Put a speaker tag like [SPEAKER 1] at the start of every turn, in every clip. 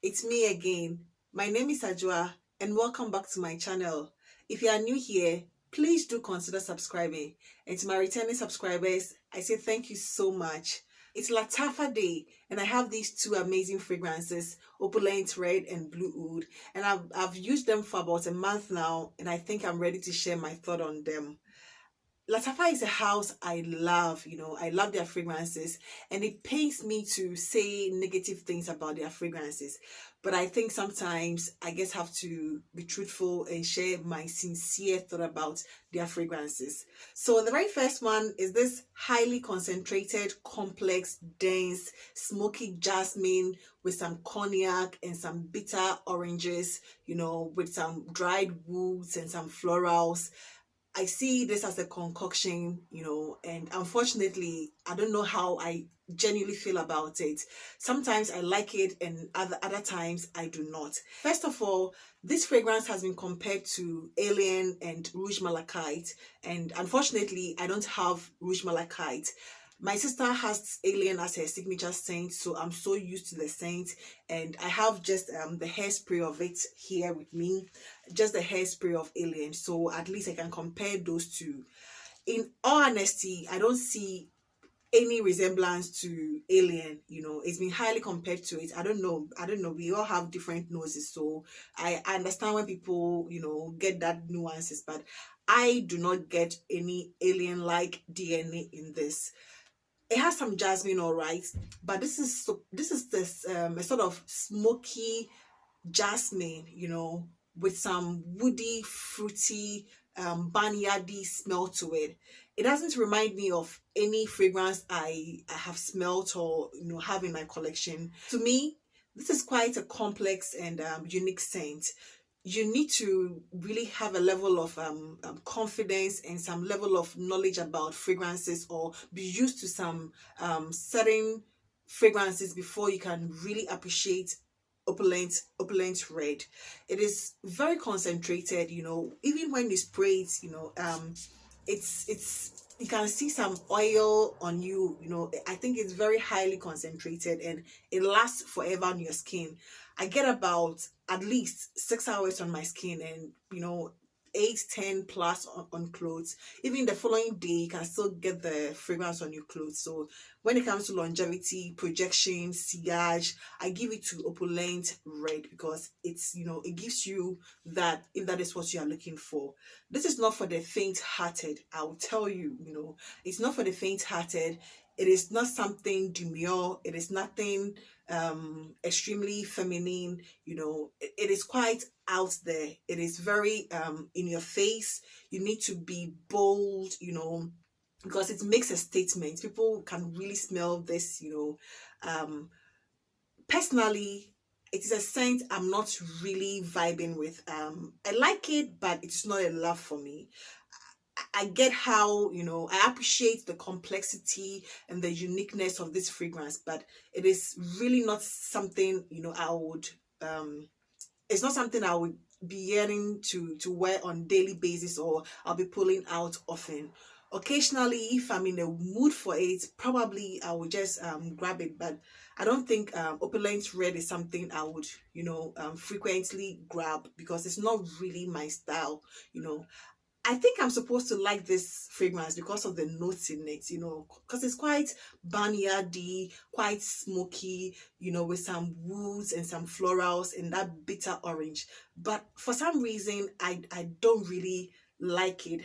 [SPEAKER 1] It's me again. My name is Ajwa and welcome back to my channel. If you are new here, please do consider subscribing. And to my returning subscribers, I say thank you so much. It's Lattafa Day and I have these two amazing fragrances, Opulent Red and Blue Oud. And I've used them for about a month now and I think I'm ready to share my thought on them. Lattafa is a house I love, I love their fragrances, and it pains me to say negative things about their fragrances. But I think sometimes I just have to be truthful and share my sincere thought about their fragrances. So the very first one is this highly concentrated, complex, dense, smoky jasmine with some cognac and some bitter oranges, with some dried woods and some florals. I see this as a concoction, and unfortunately, I don't know how I genuinely feel about it. Sometimes I like it, and other times I do not. First of all, this fragrance has been compared to Alien and Rouge Malachite, and unfortunately, I don't have Rouge Malachite. My sister has Alien as her signature scent, so I'm so used to the scent, and I have just the hairspray of it here with me, just the hairspray of Alien, so at least I can compare those two. In all honesty, I don't see any resemblance to Alien. It's been highly compared to it. I don't know, we all have different noses, so I understand when people get that nuances, but I do not get any Alien like DNA in this. It has some jasmine, all right, but this is a sort of smoky jasmine, with some woody, fruity, barnyardy smell to it. It doesn't remind me of any fragrance I have smelt or have in my collection. To me, this is quite a complex and unique scent. You need to really have a level of confidence and some level of knowledge about fragrances, or be used to some certain fragrances before you can really appreciate opulent red. It is very concentrated, even when you spray it, it's you can see some oil on you. I think it's very highly concentrated and it lasts forever on your skin. I get about at least 6 hours on my skin, and 8, 10 plus on clothes. Even the following day you can still get the fragrance on your clothes. So when it comes to longevity, projection, sillage, I give it to Opulent Red because it's it gives you that, if that is what you are looking for. This is not for the faint-hearted. I will tell you, it's not for the faint-hearted. It is not something demure. It is nothing extremely feminine. It is quite out there. It is very in your face. You need to be bold, because it makes a statement. People can really smell this. Personally, it is a scent I'm not really vibing with. I like it, but it's not a love for me. I get how, I appreciate the complexity and the uniqueness of this fragrance, but it is really not something, I would, it's not something I would be yearning to wear on daily basis, or I'll be pulling out often. Occasionally, if I'm in a mood for it, probably I would just grab it, but I don't think Opulent Red is something I would, frequently grab because it's not really my style. I think I'm supposed to like this fragrance because of the notes in it, because it's quite barnyardy, quite smoky, with some woods and some florals and that bitter orange. But for some reason, I don't really like it,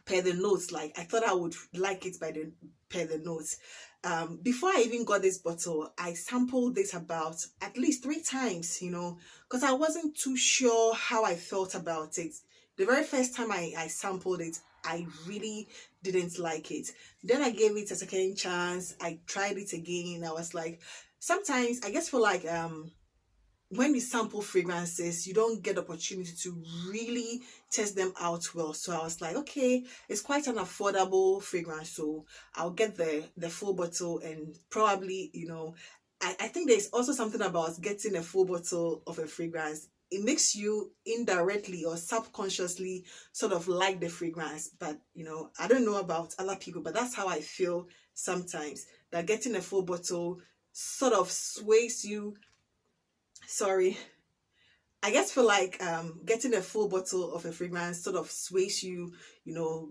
[SPEAKER 1] per the notes. Like, I thought I would like it per the notes. Before I even got this bottle, I sampled this about at least 3 times, because I wasn't too sure how I felt about it. The very first time I sampled it, I really didn't like it. Then I gave it a second chance. I tried it again. I was like, sometimes I guess for like when you sample fragrances, you don't get the opportunity to really test them out well. So I was like, okay, it's quite an affordable fragrance, so I'll get the full bottle. And probably, I think there's also something about getting a full bottle of a fragrance. It makes you indirectly or subconsciously sort of like the fragrance. But I don't know about other people, but that's how I feel sometimes, that getting a full bottle sort of sways you Sorry. I guess feel like getting a full bottle of a fragrance sort of sways you, you know,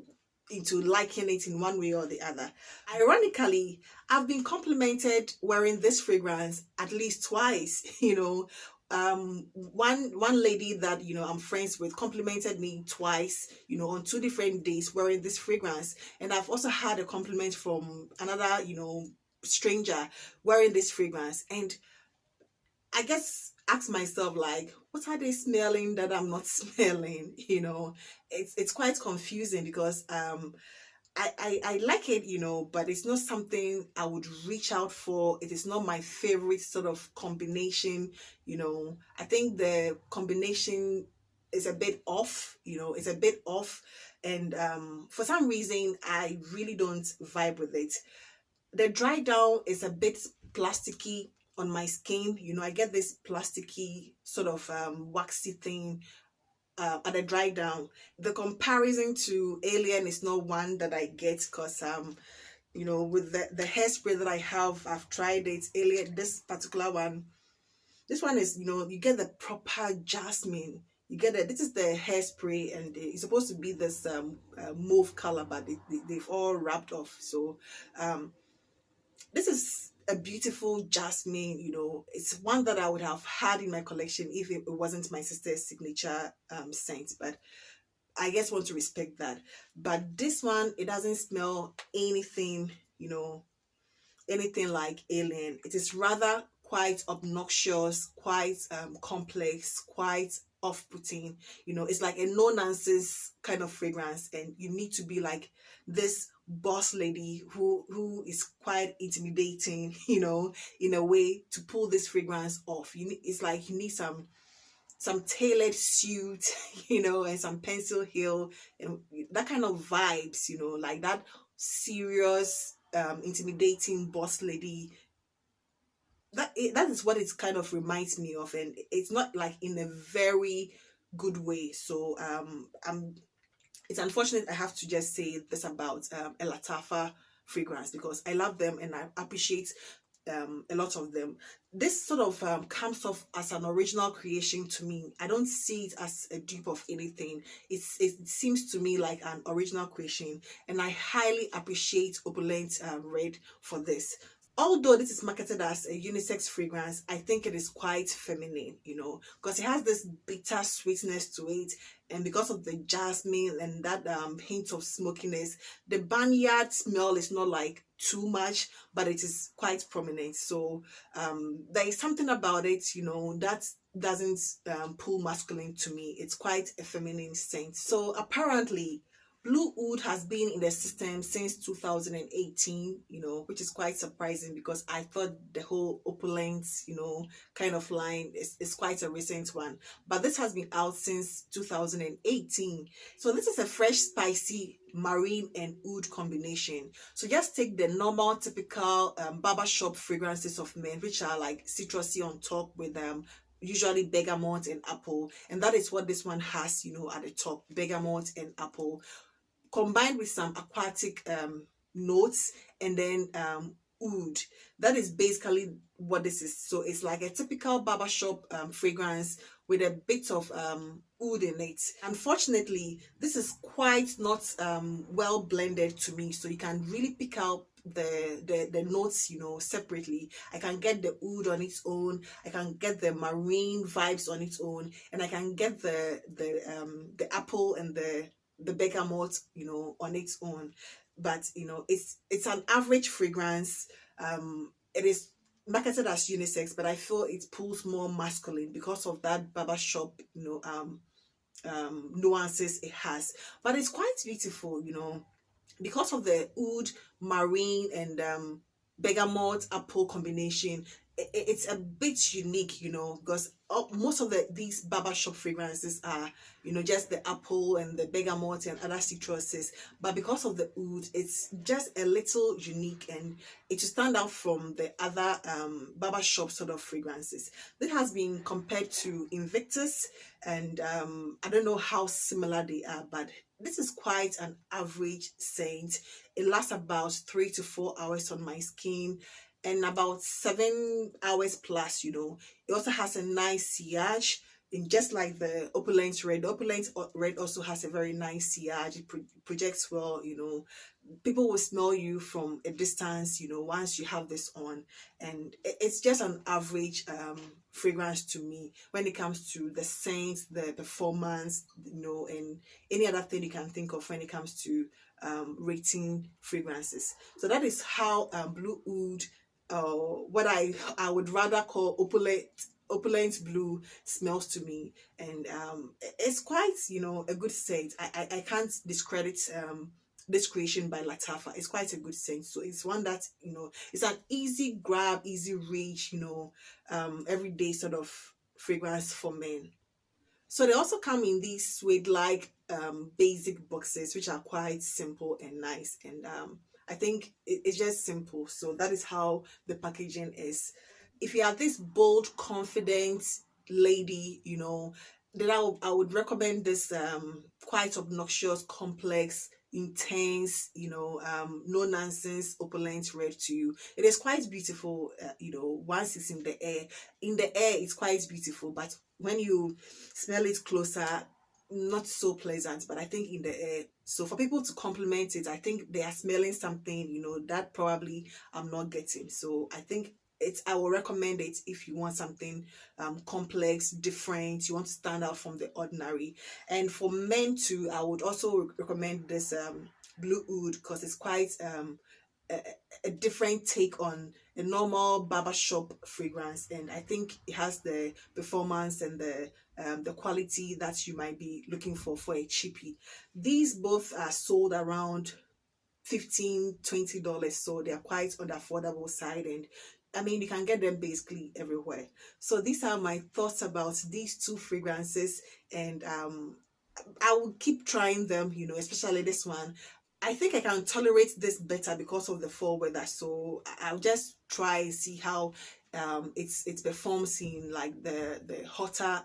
[SPEAKER 1] into liking it in one way or the other. Ironically, I've been complimented wearing this fragrance at least twice. One lady that I'm friends with complimented me twice, on two different days wearing this fragrance, and I've also had a compliment from another, stranger wearing this fragrance, and I guess ask myself like, what are they smelling that I'm not smelling? It's quite confusing because I like it, but it's not something I would reach out for. It is not my favorite sort of combination. I think the combination is a bit off, it's a bit off. And for some reason, I really don't vibe with it. The dry down is a bit plasticky on my skin. I get this plasticky sort of waxy thing at the dry down. The comparison to Alien is not one that I get because with the hairspray that I have, I've tried it. Alien, this particular one, this one is, you get the proper jasmine. You get it. This is the hairspray, and it's supposed to be this mauve color, but they've all wrapped off. So um this is a beautiful jasmine. It's one that I would have had in my collection if it wasn't my sister's signature scent, but I guess want to respect that. But this one, it doesn't smell anything, anything like Alien. It is rather quite obnoxious, quite complex, quite off-putting. It's like a no-nonsense kind of fragrance, and you need to be like this boss lady who is quite intimidating, in a way to pull this fragrance off. It's like you need some tailored suit, and some pencil heel and that kind of vibes, like that serious, intimidating boss lady. That is what it kind of reminds me of, and it's not like in a very good way. So it's unfortunate I have to just say this about a Lattafa fragrance because I love them and I appreciate a lot of them. This sort of comes off as an original creation to me. I don't see it as a dupe of anything. It seems to me like an original creation, and I highly appreciate Opulent Red for this. Although this is marketed as a unisex fragrance, I think it is quite feminine, because it has this bitter sweetness to it, and because of the jasmine and that hint of smokiness, the barnyard smell is not like too much, but it is quite prominent. So there is something about it, that doesn't pull masculine to me. It's quite a feminine scent. So apparently Blue Oud has been in the system since 2018, which is quite surprising because I thought the whole Opulent, kind of line is quite a recent one. But this has been out since 2018. So this is a fresh, spicy marine and oud combination. So just take the normal, typical barbershop fragrances of men, which are like citrusy on top with usually bergamot and apple, and that is what this one has, at the top, bergamot and apple, combined with some aquatic notes, and then oud. That is basically what this is. So it's like a typical barbershop fragrance with a bit of oud in it. Unfortunately, this is quite not well blended to me, so you can really pick out the notes, separately. I can get the oud on its own, I can get the marine vibes on its own, and I can get the apple and the bergamot, on its own. But it's an average fragrance. It is marketed as unisex, but I feel it pulls more masculine because of that barbershop, nuances it has. But it's quite beautiful, because of the oud, marine, and bergamot apple combination. It's a bit unique, because most of these barbershop fragrances are, just the apple and the bergamot and other citruses. But because of the oud, it's just a little unique, and it will stand out from the other barbershop sort of fragrances. This has been compared to Invictus, and I don't know how similar they are, but this is quite an average scent. It lasts about 3 to 4 hours on my skin. and about 7 hours plus, it also has a nice sillage. And just like the Opulent Red, the Opulent Red also has a very nice sillage. It projects well, people will smell you from a distance, once you have this on. And it's just an average fragrance to me when it comes to the scent, the performance, and any other thing you can think of when it comes to rating fragrances. So that is how Blue Oud, what I would rather call opulent blue, smells to me. And it's quite, a good scent. I can't discredit this creation by Lattafa. It's quite a good scent. So it's one that, it's an easy grab, easy reach, everyday sort of fragrance for men. So they also come in these suede like basic boxes, which are quite simple and nice. And I think it's just simple. So that is how the packaging is. If you are this bold, confident lady, then I would recommend this quite obnoxious, complex, intense, no nonsense opulent red to you. It is quite beautiful, once it's in the air. In the air, it's quite beautiful, but when you smell it closer, not so pleasant. But I think in the air, so for people to compliment it, I think they are smelling something, that probably I'm not getting. So I think I will recommend it if you want something complex, different, you want to stand out from the ordinary. And for men too, I would also recommend this Blue Oud, because it's quite a, a different take on a normal barbershop fragrance, and I think it has the performance and the quality that you might be looking for a cheapie. These both are sold around $15-20, so they are quite on the affordable side, and I mean, you can get them basically everywhere. So these are my thoughts about these two fragrances, and I will keep trying them, especially this one. I think I can tolerate this better because of the fall weather. So I'll just try and see how it performs in like the hotter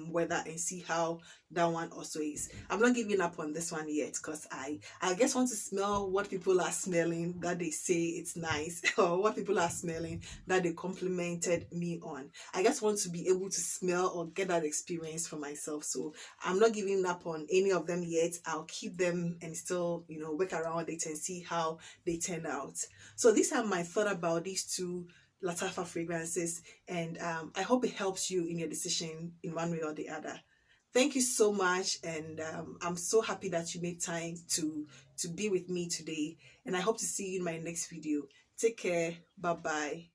[SPEAKER 1] weather, and see how that one also is. I'm not giving up on this one yet, because I just want to smell what people are smelling that they say it's nice, or what people are smelling that they complimented me on. I just want to be able to smell or get that experience for myself. So I'm not giving up on any of them yet. I'll keep them and still, work around it and see how they turn out. So these are my thought about these two Lattafa fragrances, and I hope it helps you in your decision in one way or the other. Thank you so much, and I'm so happy that you made time to be with me today, and I hope to see you in my next video. Take care. Bye bye.